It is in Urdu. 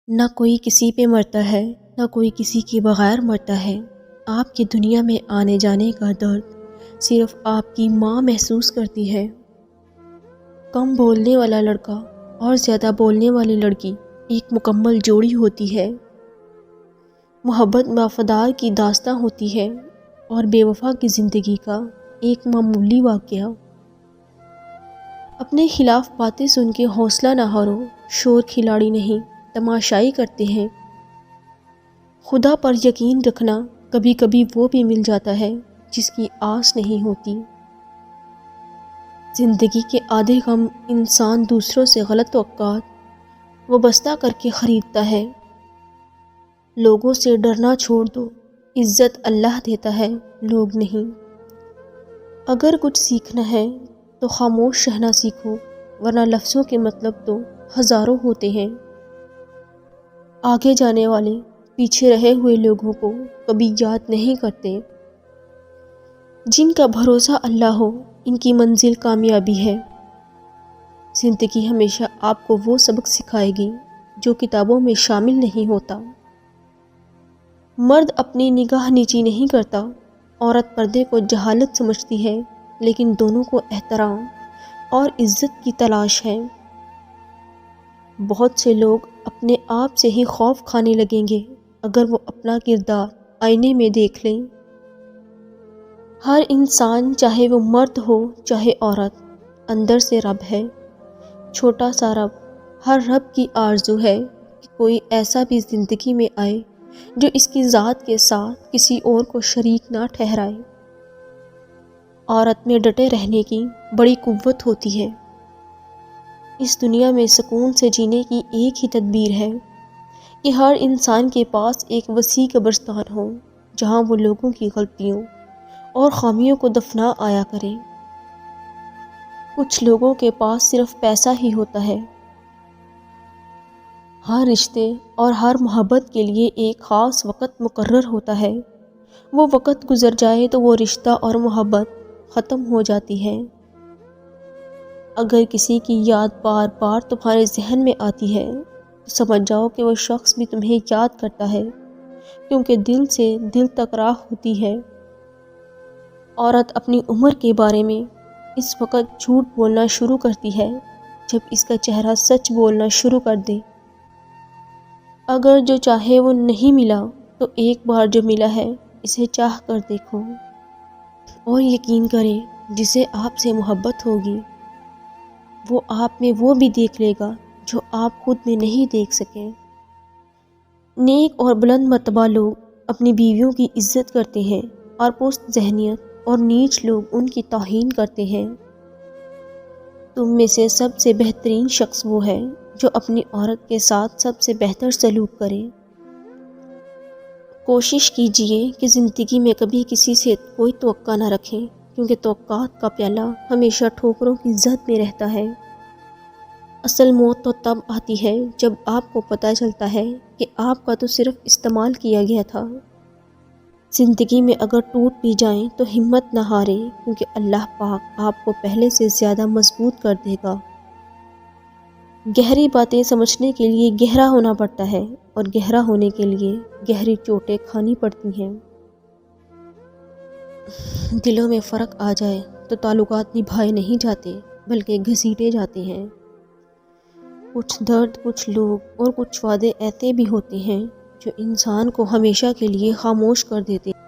نہ کوئی کسی پہ مرتا ہے، نہ کوئی کسی کے بغیر مرتا ہے۔ آپ کی دنیا میں آنے جانے کا درد صرف آپ کی ماں محسوس کرتی ہے۔ کم بولنے والا لڑکا اور زیادہ بولنے والی لڑکی ایک مکمل جوڑی ہوتی ہے۔ محبت وفادار کی داستاں ہوتی ہے اور بے وفا کی زندگی کا ایک معمولی واقعہ۔ اپنے خلاف باتیں سن کے حوصلہ نہ ہارو، شور کھلاڑی نہیں، تماشائی کرتے ہیں۔ خدا پر یقین رکھنا، کبھی کبھی وہ بھی مل جاتا ہے جس کی آس نہیں ہوتی۔ زندگی کے آدھے غم انسان دوسروں سے غلط توقعات وابستہ کر کے خریدتا ہے۔ لوگوں سے ڈرنا چھوڑ دو، عزت اللہ دیتا ہے، لوگ نہیں۔ اگر کچھ سیکھنا ہے تو خاموش رہنا سیکھو، ورنہ لفظوں کے مطلب تو ہزاروں ہوتے ہیں۔ آگے جانے والے پیچھے رہے ہوئے لوگوں کو کبھی یاد نہیں کرتے۔ جن کا بھروسہ اللہ ہو، ان کی منزل کامیابی ہے۔ زندگی ہمیشہ آپ کو وہ سبق سکھائے گی جو کتابوں میں شامل نہیں ہوتا۔ مرد اپنی نگاہ نیچی نہیں کرتا، عورت پردے کو جہالت سمجھتی ہے، لیکن دونوں کو احترام اور عزت کی تلاش ہے۔ بہت سے لوگ اپنے آپ سے ہی خوف کھانے لگیں گے اگر وہ اپنا کردار آئینے میں دیکھ لیں۔ ہر انسان، چاہے وہ مرد ہو چاہے عورت، اندر سے رب ہے، چھوٹا سا رب۔ ہر رب کی آرزو ہے کہ کوئی ایسا بھی زندگی میں آئے جو اس کی ذات کے ساتھ کسی اور کو شریک نہ ٹھہرائے۔ عورت میں ڈٹے رہنے کی بڑی قوت ہوتی ہے۔ اس دنیا میں سکون سے جینے کی ایک ہی تدبیر ہے کہ ہر انسان کے پاس ایک وسیع قبرستان ہو جہاں وہ لوگوں کی غلطیوں اور خامیوں کو دفنا آیا کرے۔ کچھ لوگوں کے پاس صرف پیسہ ہی ہوتا ہے۔ ہر رشتے اور ہر محبت کے لیے ایک خاص وقت مقرر ہوتا ہے۔ وہ وقت گزر جائے تو وہ رشتہ اور محبت ختم ہو جاتی ہے۔ اگر کسی کی یاد بار بار تمہارے ذہن میں آتی ہے تو سمجھ جاؤ کہ وہ شخص بھی تمہیں یاد کرتا ہے، کیونکہ دل سے دل تک راہ ہوتی ہے۔ عورت اپنی عمر کے بارے میں اس وقت جھوٹ بولنا شروع کرتی ہے جب اس کا چہرہ سچ بولنا شروع کر دے۔ اگر جو چاہے وہ نہیں ملا تو ایک بار جو ملا ہے اسے چاہ کر دیکھو، اور یقین کریں جسے آپ سے محبت ہوگی وہ آپ میں وہ بھی دیکھ لے گا جو آپ خود میں نہیں دیکھ سکیں۔ نیک اور بلند مرتبہ لوگ اپنی بیویوں کی عزت کرتے ہیں اور پست ذہنیت اور نیچ لوگ ان کی توہین کرتے ہیں۔ تم میں سے سب سے بہترین شخص وہ ہے جو اپنی عورت کے ساتھ سب سے بہتر سلوک کرے۔ کوشش کیجئے کہ زندگی میں کبھی کسی سے کوئی توقع نہ رکھیں، کیونکہ توقعات کا پیالہ ہمیشہ ٹھوکروں کی زد میں رہتا ہے۔ اصل موت تو تب آتی ہے جب آپ کو پتہ چلتا ہے کہ آپ کا تو صرف استعمال کیا گیا تھا۔ زندگی میں اگر ٹوٹ بھی جائیں تو ہمت نہ ہاریں، کیونکہ اللہ پاک آپ کو پہلے سے زیادہ مضبوط کر دے گا۔ گہری باتیں سمجھنے کے لیے گہرا ہونا پڑتا ہے، اور گہرا ہونے کے لیے گہری چوٹیں کھانی پڑتی ہیں۔ دلوں میں فرق آ جائے تو تعلقات نبھائے نہیں جاتے بلکہ گھسیٹے جاتے ہیں۔ کچھ درد، کچھ لوگ اور کچھ وعدے ایسے بھی ہوتے ہیں جو انسان کو ہمیشہ کے لیے خاموش کر دیتے ہیں۔